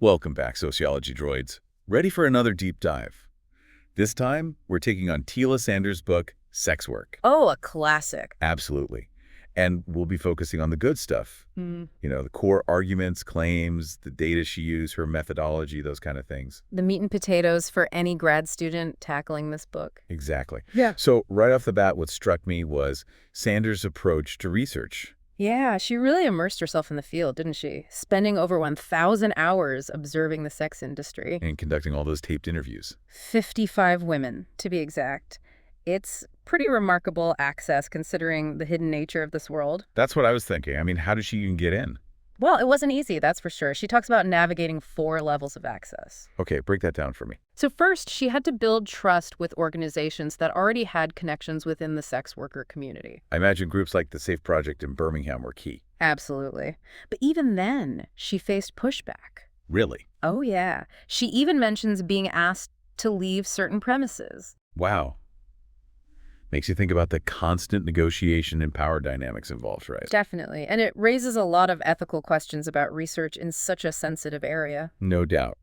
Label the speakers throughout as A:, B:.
A: Welcome back, Sociology droids. Ready for another deep dive. This time, we're taking on Teela Sanders' book, Sex Work.
B: Oh, a classic.
A: Absolutely. And we'll be focusing on the good stuff. The core arguments, claims, the data she used, her methodology, those kind of things.
B: The meat and potatoes for any grad student tackling this book.
A: Exactly.
B: Yeah.
A: So right off the bat, what struck me was Sanders' approach to research.
B: Yeah, she really immersed herself in the field, didn't she? Spending over 1,000 hours observing the sex industry.
A: And conducting all those taped interviews.
B: 55 women, to be exact. It's pretty remarkable access considering the hidden nature of this world.
A: That's what I was thinking. I mean, how did she even get in?
B: Well, it wasn't easy, that's for sure. She talks about navigating 4 levels of access.
A: Okay, break that down for me.
B: So first, she had to build trust with organizations that already had connections within the sex worker community.
A: I imagine groups like the SAFE Project in Birmingham were key.
B: Absolutely. But even then, she faced pushback.
A: Really?
B: Oh, yeah. She even mentions being asked to leave certain premises.
A: Wow. Makes you think about the constant negotiation and power dynamics involved, right?
B: Definitely. And it raises a lot of ethical questions about research in such a sensitive area.
A: No doubt.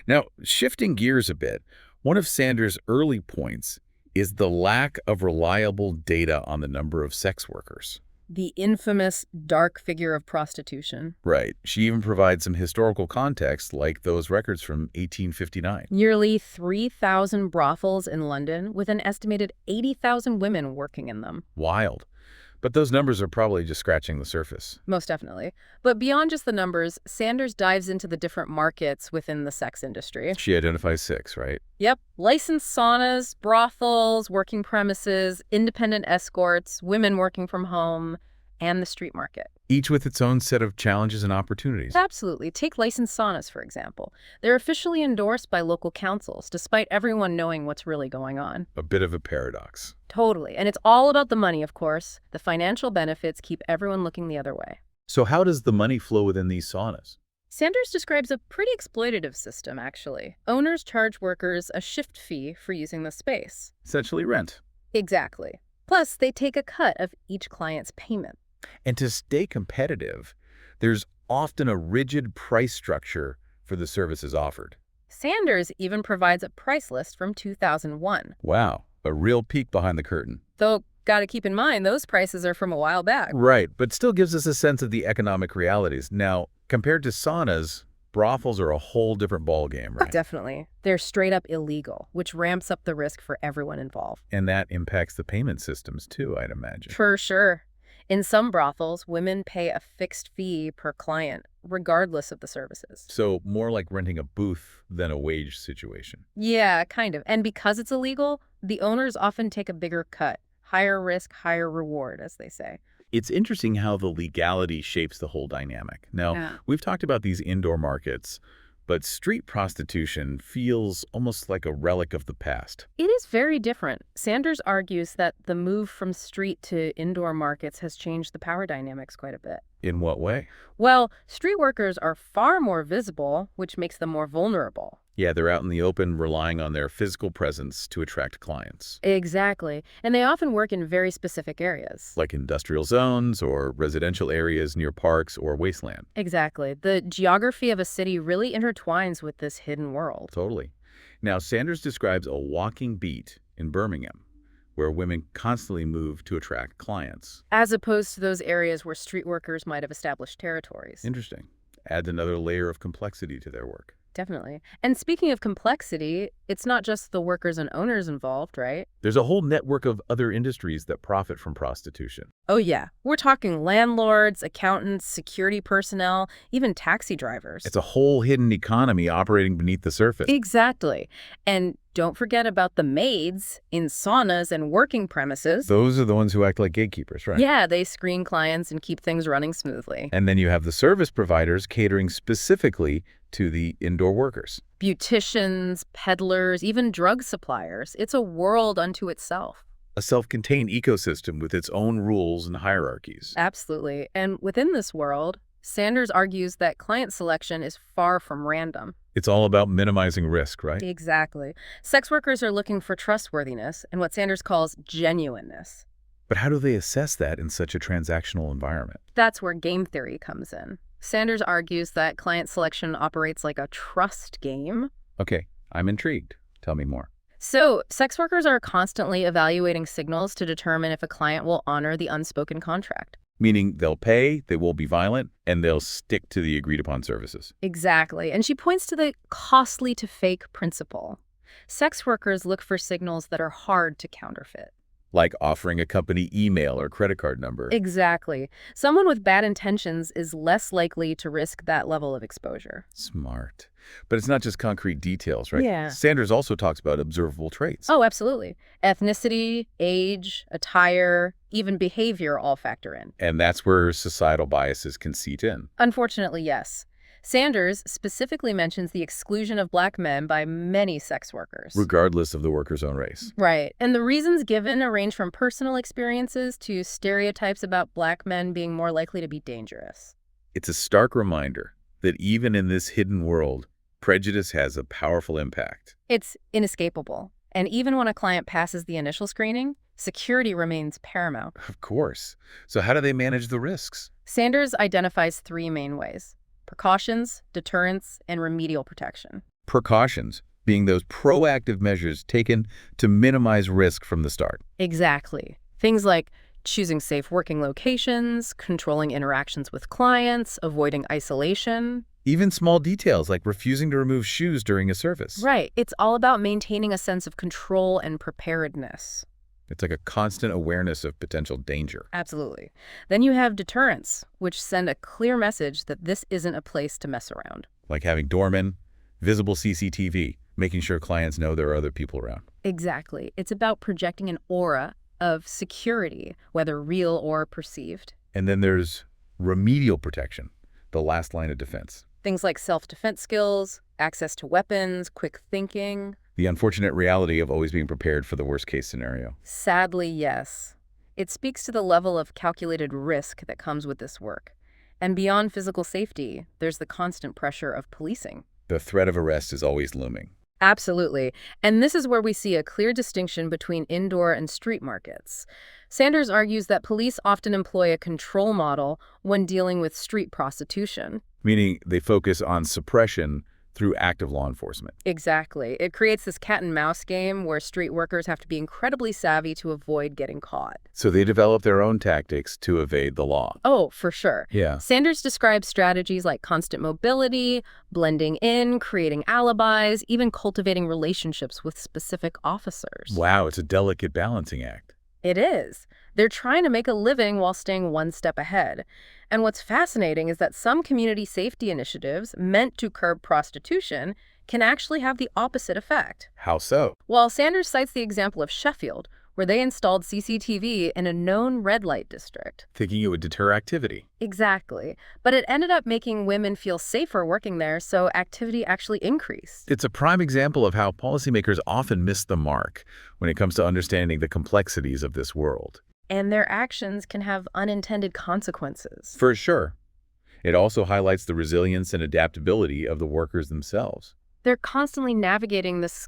A: Now, shifting gears a bit, one of Sanders' early points is the lack of reliable data on the number of sex workers.
B: The infamous dark figure of prostitution.
A: Right. She even provides some historical context, like those records from 1859.
B: Nearly 3,000 brothels in London, with an estimated 80,000 women working in them.
A: Wild. But those numbers are probably just scratching the surface.
B: Most definitely. But beyond just the numbers, Sanders dives into the different markets within the sex industry.
A: She identifies 6, right?
B: Yep. Licensed saunas, brothels, working premises, independent escorts, women working from home, and the street market.
A: Each with its own set of challenges and opportunities.
B: Absolutely. Take licensed saunas, for example. They're officially endorsed by local councils, despite everyone knowing what's really going on.
A: A bit of a paradox.
B: Totally. And it's all about the money, of course. The financial benefits keep everyone looking the other way.
A: So how does the money flow within these saunas?
B: Sanders describes a pretty exploitative system, actually. Owners charge workers a shift fee for using the space.
A: Essentially rent.
B: Exactly. Plus, they take a cut of each client's payment.
A: And to stay competitive, there's often a rigid price structure for the services offered.
B: Sanders even provides a price list from 2001.
A: Wow, a real peek behind the curtain.
B: Though, gotta keep in mind, those prices are from a while back.
A: Right, but still gives us a sense of the economic realities. Now, compared to saunas, brothels are a whole different ballgame, right?
B: Definitely. They're straight up illegal, which ramps up the risk for everyone involved.
A: And that impacts the payment systems too, I'd imagine.
B: For sure. In some brothels, women pay a fixed fee per client, regardless of the services.
A: So more like renting a booth than a wage situation.
B: Yeah, kind of. And because it's illegal, the owners often take a bigger cut. Higher risk, higher reward, as they say.
A: It's interesting how the legality shapes the whole dynamic. Now, we've talked about these indoor markets, but street prostitution feels almost like a relic of the past.
B: It is very different. Sanders argues that the move from street to indoor markets has changed the power dynamics quite a bit.
A: In what way?
B: Well, street workers are far more visible, which makes them more vulnerable.
A: Yeah, they're out in the open relying on their physical presence to attract clients.
B: Exactly. And they often work in very specific areas.
A: Like industrial zones or residential areas near parks or wasteland.
B: Exactly. The geography of a city really intertwines with this hidden world.
A: Totally. Now, Sanders describes a walking beat in Birmingham, where women constantly move to attract clients.
B: As opposed to those areas where street workers might have established territories.
A: Interesting. Adds another layer of complexity to their work.
B: Definitely. And speaking of complexity, it's not just the workers and owners involved, right?
A: There's a whole network of other industries that profit from prostitution.
B: Oh, yeah. We're talking landlords, accountants, security personnel, even taxi drivers.
A: It's a whole hidden economy operating beneath the surface.
B: Exactly. And don't forget about the maids in saunas and working premises.
A: Those are the ones who act like gatekeepers, right?
B: Yeah, they screen clients and keep things running smoothly.
A: And then you have the service providers catering specifically to the indoor workers.
B: Beauticians, peddlers, even drug suppliers. It's a world unto itself.
A: A self-contained ecosystem with its own rules and hierarchies.
B: Absolutely. And within this world, Sanders argues that client selection is far from random.
A: It's all about minimizing risk, right?
B: Exactly. Sex workers are looking for trustworthiness and what Sanders calls genuineness.
A: But how do they assess that in such a transactional environment?
B: That's where game theory comes in. Sanders argues that client selection operates like a trust game.
A: Okay, I'm intrigued. Tell me more.
B: So, sex workers are constantly evaluating signals to determine if a client will honor the unspoken contract.
A: Meaning they'll pay, they won't be violent, and they'll stick to the agreed-upon services.
B: Exactly. And she points to the costly to fake principle. Sex workers look for signals that are hard to counterfeit.
A: Like offering a company email or credit card number.
B: Exactly. Someone with bad intentions is less likely to risk that level of exposure.
A: Smart. But it's not just concrete details, right?
B: Yeah.
A: Sanders also talks about observable traits.
B: Oh, absolutely. Ethnicity, age, attire, even behavior all factor in.
A: And that's where societal biases can seep in.
B: Unfortunately, yes. Sanders specifically mentions the exclusion of Black men by many sex workers.
A: Regardless of the worker's own race.
B: Right. And the reasons given range from personal experiences to stereotypes about Black men being more likely to be dangerous.
A: It's a stark reminder that even in this hidden world, prejudice has a powerful impact.
B: It's inescapable. And even when a client passes the initial screening, security remains paramount.
A: Of course. So how do they manage the risks?
B: Sanders identifies three main ways: precautions, deterrence, and remedial protection.
A: Precautions being those proactive measures taken to minimize risk from the start.
B: Exactly. Things like choosing safe working locations, controlling interactions with clients, avoiding isolation.
A: Even small details like refusing to remove shoes during a service.
B: Right. It's all about maintaining a sense of control and preparedness.
A: It's like a constant awareness of potential danger.
B: Absolutely. Then you have deterrence, which send a clear message that this isn't a place to mess around.
A: Like having doormen, visible CCTV, making sure clients know there are other people around.
B: Exactly. It's about projecting an aura of security, whether real or perceived.
A: And then there's remedial protection, the last line of defense.
B: Things like self-defense skills, access to weapons, quick thinking.
A: The unfortunate reality of always being prepared for the worst-case scenario.
B: Sadly, yes. It speaks to the level of calculated risk that comes with this work. And beyond physical safety, there's the constant pressure of policing.
A: The threat of arrest is always looming.
B: Absolutely. And this is where we see a clear distinction between indoor and street markets. Sanders argues that police often employ a control model when dealing with street prostitution.
A: Meaning they focus on suppression through active law enforcement.
B: Exactly. It creates this cat and mouse game where street workers have to be incredibly savvy to avoid getting caught.
A: So they develop their own tactics to evade the law.
B: Oh, for sure.
A: Yeah.
B: Sanders describes strategies like constant mobility, blending in, creating alibis, even cultivating relationships with specific officers.
A: Wow, it's a delicate balancing act.
B: It is. They're trying to make a living while staying one step ahead. And what's fascinating is that some community safety initiatives meant to curb prostitution can actually have the opposite effect.
A: How so?
B: While Sanders cites the example of Sheffield, where they installed CCTV in a known red light district.
A: Thinking it would deter activity.
B: Exactly. But it ended up making women feel safer working there, so activity actually increased.
A: It's a prime example of how policymakers often miss the mark when it comes to understanding the complexities of this world.
B: And their actions can have unintended consequences.
A: For sure. It also highlights the resilience and adaptability of the workers themselves.
B: They're constantly navigating this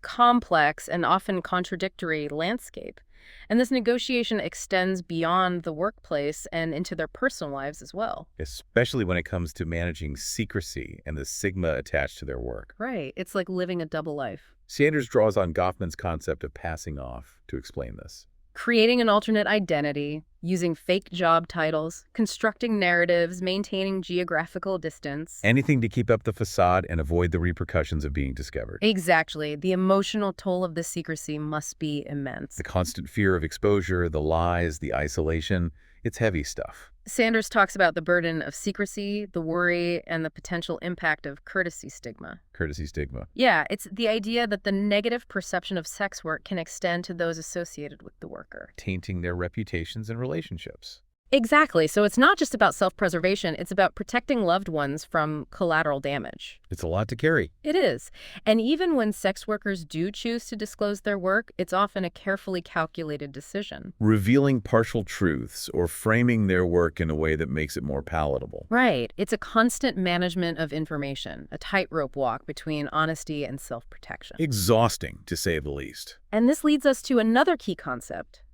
B: complex and often contradictory landscape. And this negotiation extends beyond the workplace and into their personal lives as well.
A: Especially when it comes to managing secrecy and the stigma attached to their work.
B: Right. It's like living a double life.
A: Sanders draws on Goffman's concept of passing off to explain this.
B: Creating an alternate identity, using fake job titles, constructing narratives, maintaining geographical distance.
A: Anything to keep up the facade and avoid the repercussions of being discovered.
B: Exactly. The emotional toll of this secrecy must be immense.
A: The constant fear of exposure, the lies, the isolation, it's heavy stuff.
B: Sanders talks about the burden of secrecy, the worry, and the potential impact of courtesy stigma.
A: Courtesy stigma.
B: Yeah, it's the idea that the negative perception of sex work can extend to those associated with the worker.
A: Tainting their reputations and relationships.
B: Exactly. So it's not just about self-preservation, it's about protecting loved ones from collateral damage.
A: It's a lot to carry.
B: It is. And even when sex workers do choose to disclose their work, it's often a carefully calculated decision.
A: Revealing partial truths or framing their work in a way that makes it more palatable.
B: Right. It's a constant management of information, a tightrope walk between honesty and self-protection.
A: Exhausting, to say the least.
B: And this leads us to another key concept: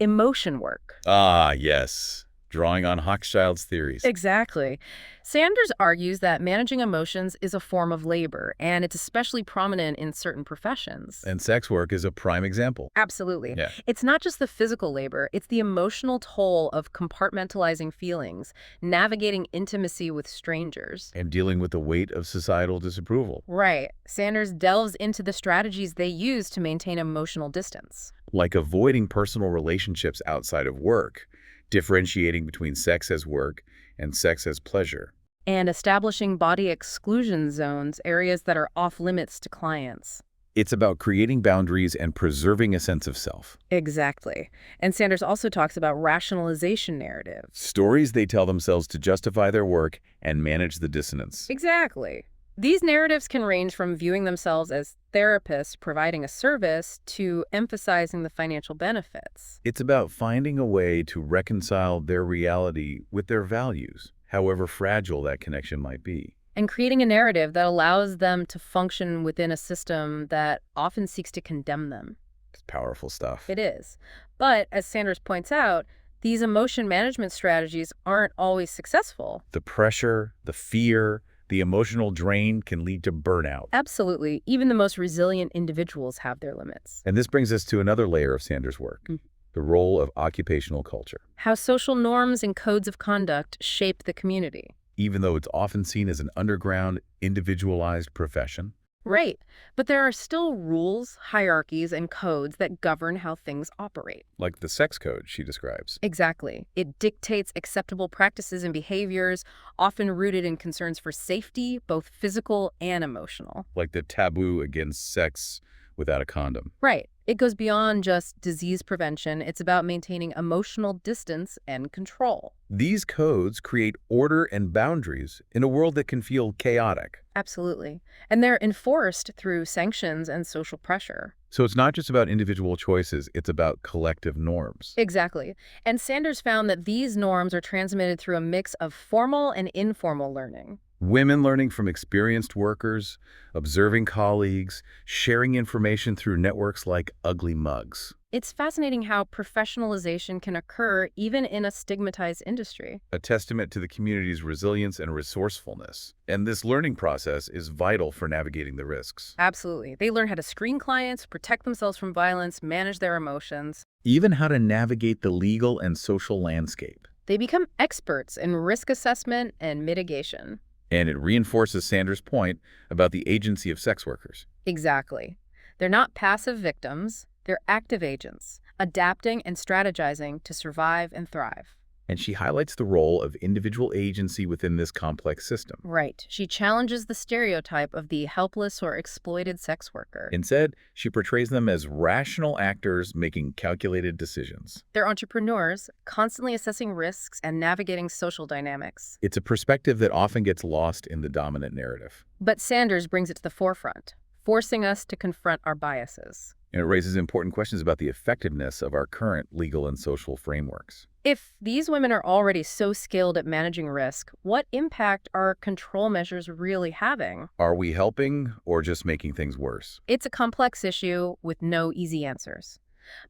B: emotion work.
A: Ah, yes. drawing on Hochschild's theories.
B: Exactly. Sanders argues that managing emotions is a form of labor, and it's especially prominent in certain professions.
A: And sex work is a prime example.
B: Absolutely.
A: Yeah.
B: It's not just the physical labor, it's the emotional toll of compartmentalizing feelings, navigating intimacy with strangers.
A: And dealing with the weight of societal disapproval.
B: Right. Sanders delves into the strategies they use to maintain emotional distance.
A: Like avoiding personal relationships outside of work, differentiating between sex as work and sex as pleasure.
B: And establishing body exclusion zones, areas that are off limits to clients.
A: It's about creating boundaries and preserving a sense of self.
B: Exactly. And Sanders also talks about rationalization narratives.
A: Stories they tell themselves to justify their work and manage the dissonance.
B: Exactly. These narratives can range from viewing themselves as therapists providing a service to emphasizing the financial benefits.
A: It's about finding a way to reconcile their reality with their values, however fragile that connection might be.
B: And creating a narrative that allows them to function within a system that often seeks to condemn them.
A: It's powerful stuff.
B: It is. But, as Sanders points out, these emotion management strategies aren't always successful.
A: The pressure, the fear, the emotional drain can lead to burnout.
B: Absolutely. Even the most resilient individuals have their limits.
A: And this brings us to another layer of Sanders' work, the role of occupational culture.
B: How social norms and codes of conduct shape the community.
A: Even though it's often seen as an underground, individualized profession.
B: Right. But there are still rules, hierarchies, and codes that govern how things operate.
A: Like the sex code she describes.
B: Exactly. It dictates acceptable practices and behaviors, often rooted in concerns for safety, both physical and emotional.
A: Like the taboo against sex without a condom.
B: Right. It goes beyond just disease prevention. It's about maintaining emotional distance and control.
A: These codes create order and boundaries in a world that can feel chaotic.
B: Absolutely. And they're enforced through sanctions and social pressure.
A: So it's not just about individual choices, it's about collective norms.
B: Exactly. And Sanders found that these norms are transmitted through a mix of formal and informal learning.
A: Women learning from experienced workers, observing colleagues, sharing information through networks like Ugly Mugs.
B: It's fascinating how professionalization can occur even in a stigmatized industry.
A: A testament to the community's resilience and resourcefulness. And this learning process is vital for navigating the risks.
B: Absolutely. They learn how to screen clients, protect themselves from violence, manage their emotions.
A: Even how to navigate the legal and social landscape.
B: They become experts in risk assessment and mitigation.
A: And it reinforces Sanders' point about the agency of sex workers.
B: Exactly. They're not passive victims. They're active agents, adapting and strategizing to survive and thrive.
A: And she highlights the role of individual agency within this complex system.
B: Right. She challenges the stereotype of the helpless or exploited sex worker.
A: Instead, she portrays them as rational actors making calculated decisions.
B: They're entrepreneurs, constantly assessing risks and navigating social dynamics.
A: It's a perspective that often gets lost in the dominant narrative.
B: But Sanders brings it to the forefront, forcing us to confront our biases.
A: And it raises important questions about the effectiveness of our current legal and social frameworks.
B: If these women are already so skilled at managing risk, what impact are control measures really having?
A: Are we helping or just making things worse?
B: It's a complex issue with no easy answers.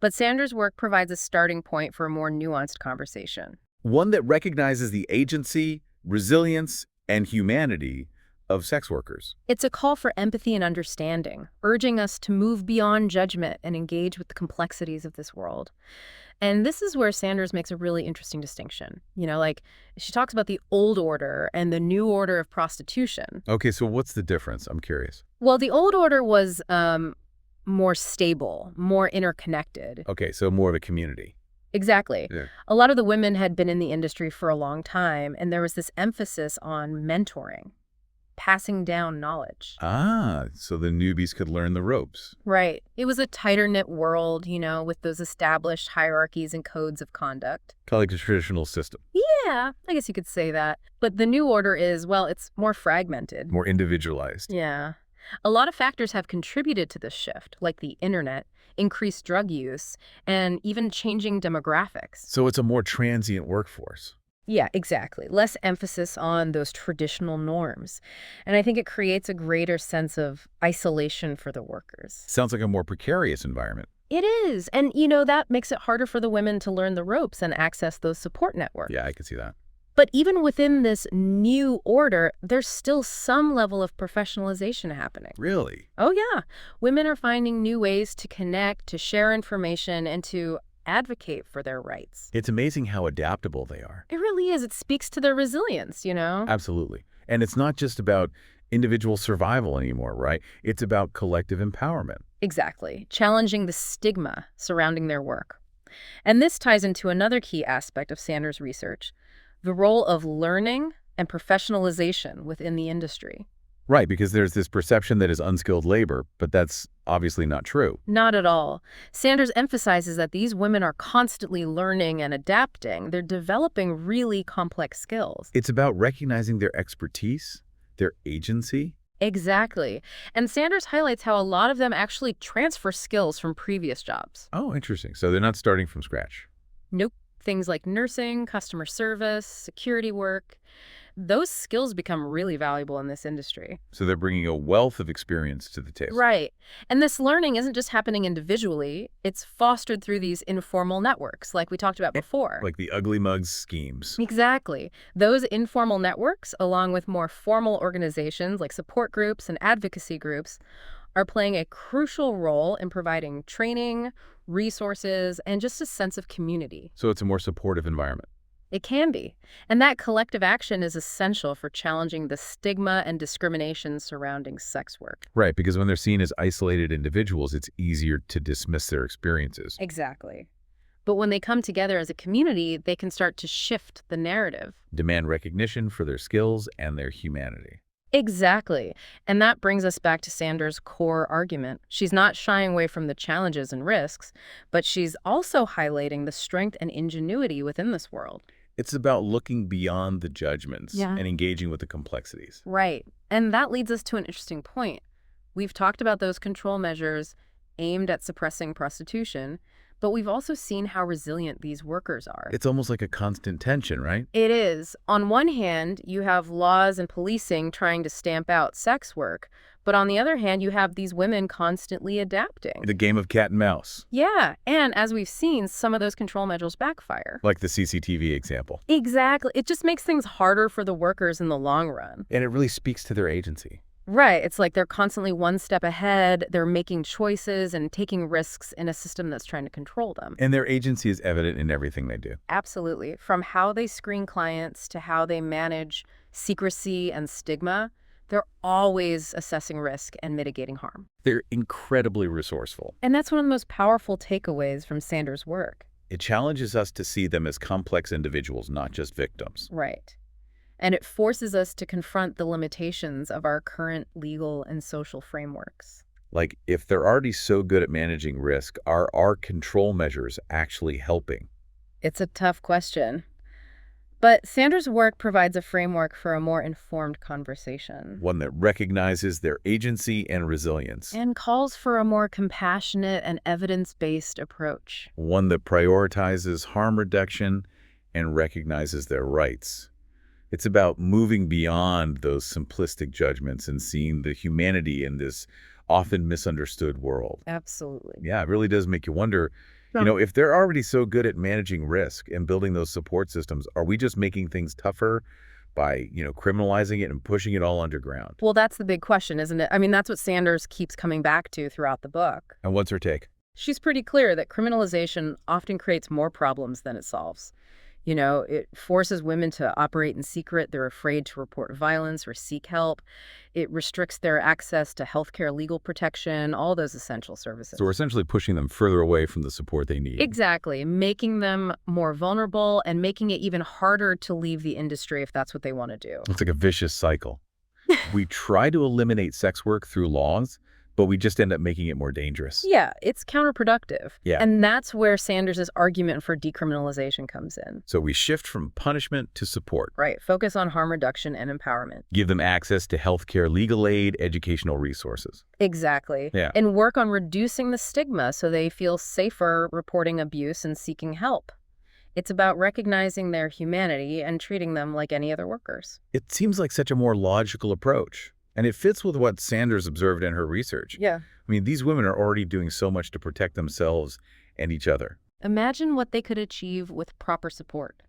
B: But Sanders' work provides a starting point for a more nuanced conversation.
A: One that recognizes the agency, resilience, and humanity of sex workers.
B: It's a call for empathy and understanding, urging us to move beyond judgment and engage with the complexities of this world. And this is where Sanders makes a really interesting distinction. Like she talks about the old order and the new order of prostitution.
A: Okay, so what's the difference? I'm curious.
B: Well, the old order was more stable, more interconnected.
A: Okay, so more of a community.
B: Exactly.
A: Yeah.
B: A lot of the women had been in the industry for a long time, and there was this emphasis on mentoring, passing down knowledge.
A: Ah, so the newbies could learn the ropes.
B: Right. It was a tighter-knit world, with those established hierarchies and codes of conduct.
A: Kind of like a traditional system.
B: Yeah, I guess you could say that. But the new order is, well, it's more fragmented.
A: More individualized.
B: Yeah. A lot of factors have contributed to this shift, like the internet, increased drug use, and even changing demographics.
A: So it's a more transient workforce.
B: Yeah, exactly. Less emphasis on those traditional norms. And I think it creates a greater sense of isolation for the workers.
A: Sounds like a more precarious environment.
B: It is. And, that makes it harder for the women to learn the ropes and access those support networks.
A: Yeah, I can see that.
B: But even within this new order, there's still some level of professionalization happening.
A: Really?
B: Oh, yeah. Women are finding new ways to connect, to share information, and to advocate for their rights.
A: It's amazing how adaptable they are.
B: It really is. It speaks to their resilience.
A: Absolutely. And it's not just about individual survival anymore, right? It's about collective empowerment.
B: Exactly. Challenging the stigma surrounding their work. And this ties into another key aspect of Sanders' research, the role of learning and professionalization within the industry.
A: Right, because there's this perception that is unskilled labor, but that's obviously not true.
B: Not at all. Sanders emphasizes that these women are constantly learning and adapting. They're developing really complex skills.
A: It's about recognizing their expertise, their agency.
B: Exactly. And Sanders highlights how a lot of them actually transfer skills from previous jobs.
A: Oh, interesting. So they're not starting from scratch.
B: Nope. Things like nursing, customer service, security work, those skills become really valuable in this industry.
A: So they're bringing a wealth of experience to the table.
B: Right. And this learning isn't just happening individually. It's fostered through these informal networks, like we talked about before.
A: Like the ugly mugs schemes.
B: Exactly. Those informal networks, along with more formal organizations like support groups and advocacy groups, are playing a crucial role in providing training, resources, and just a sense of community.
A: So it's a more supportive environment.
B: It can be. And that collective action is essential for challenging the stigma and discrimination surrounding sex work.
A: Right, because when they're seen as isolated individuals, it's easier to dismiss their experiences.
B: Exactly. But when they come together as a community, they can start to shift the narrative.
A: Demand recognition for their skills and their humanity.
B: Exactly. And that brings us back to Sanders' core argument. She's not shying away from the challenges and risks, but she's also highlighting the strength and ingenuity within this world.
A: It's about looking beyond the judgments
B: Yeah.
A: and engaging with the complexities.
B: Right. And that leads us to an interesting point. We've talked about those control measures aimed at suppressing prostitution, but we've also seen how resilient these workers are.
A: It's almost like a constant tension, right?
B: It is. On one hand, you have laws and policing trying to stamp out sex work, but on the other hand, you have these women constantly adapting.
A: The game of cat and mouse.
B: Yeah, and as we've seen, some of those control measures backfire.
A: Like the CCTV example.
B: Exactly. It just makes things harder for the workers in the long run.
A: And it really speaks to their agency.
B: Right. It's like they're constantly one step ahead. They're making choices and taking risks in a system that's trying to control them.
A: And their agency is evident in everything they do.
B: Absolutely. From how they screen clients to how they manage secrecy and stigma, they're always assessing risk and mitigating harm.
A: They're incredibly resourceful.
B: And that's one of the most powerful takeaways from Sanders' work.
A: It challenges us to see them as complex individuals, not just victims.
B: Right. And it forces us to confront the limitations of our current legal and social frameworks.
A: Like, if they're already so good at managing risk, are our control measures actually helping?
B: It's a tough question. But Sanders' work provides a framework for a more informed conversation.
A: One that recognizes their agency and resilience.
B: And calls for a more compassionate and evidence-based approach.
A: One that prioritizes harm reduction and recognizes their rights. It's about moving beyond those simplistic judgments and seeing the humanity in this often misunderstood world.
B: Absolutely.
A: Yeah, it really does make you wonder, if they're already so good at managing risk and building those support systems, are we just making things tougher by, criminalizing it and pushing it all underground?
B: Well, that's the big question, isn't it? I mean, that's what Sanders keeps coming back to throughout the book.
A: And what's her take?
B: She's pretty clear that criminalization often creates more problems than it solves. It forces women to operate in secret. They're afraid to report violence or seek help. It restricts their access to healthcare, legal protection, all those essential services.
A: So we're essentially pushing them further away from the support they need.
B: Exactly. Making them more vulnerable and making it even harder to leave the industry if that's what they want to do.
A: It's like a vicious cycle. We try to eliminate sex work through laws, but we just end up making it more dangerous.
B: Yeah, it's counterproductive.
A: Yeah.
B: And that's where Sanders' argument for decriminalization comes in.
A: So we shift from punishment to support.
B: Right. Focus on harm reduction and empowerment.
A: Give them access to healthcare, legal aid, educational resources.
B: Exactly.
A: Yeah.
B: And work on reducing the stigma so they feel safer reporting abuse and seeking help. It's about recognizing their humanity and treating them like any other workers.
A: It seems like such a more logical approach. And it fits with what Sanders observed in her research.
B: Yeah.
A: I mean, these women are already doing so much to protect themselves and each other.
B: Imagine what they could achieve with proper support.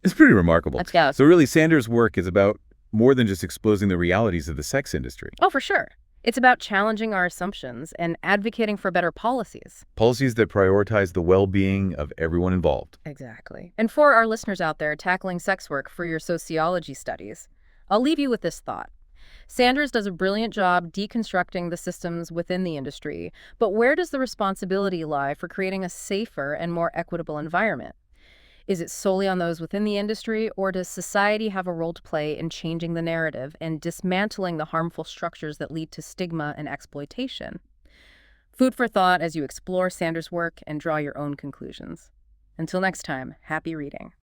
A: It's pretty remarkable.
B: Yeah.
A: So really, Sanders' work is about more than just exposing the realities of the sex industry.
B: Oh, for sure. It's about challenging our assumptions and advocating for better policies.
A: Policies that prioritize the well-being of everyone involved.
B: Exactly. And for our listeners out there tackling sex work for your sociology studies, I'll leave you with this thought. Sanders does a brilliant job deconstructing the systems within the industry, but where does the responsibility lie for creating a safer and more equitable environment? Is it solely on those within the industry, or does society have a role to play in changing the narrative and dismantling the harmful structures that lead to stigma and exploitation? Food for thought as you explore Sanders' work and draw your own conclusions. Until next time, happy reading.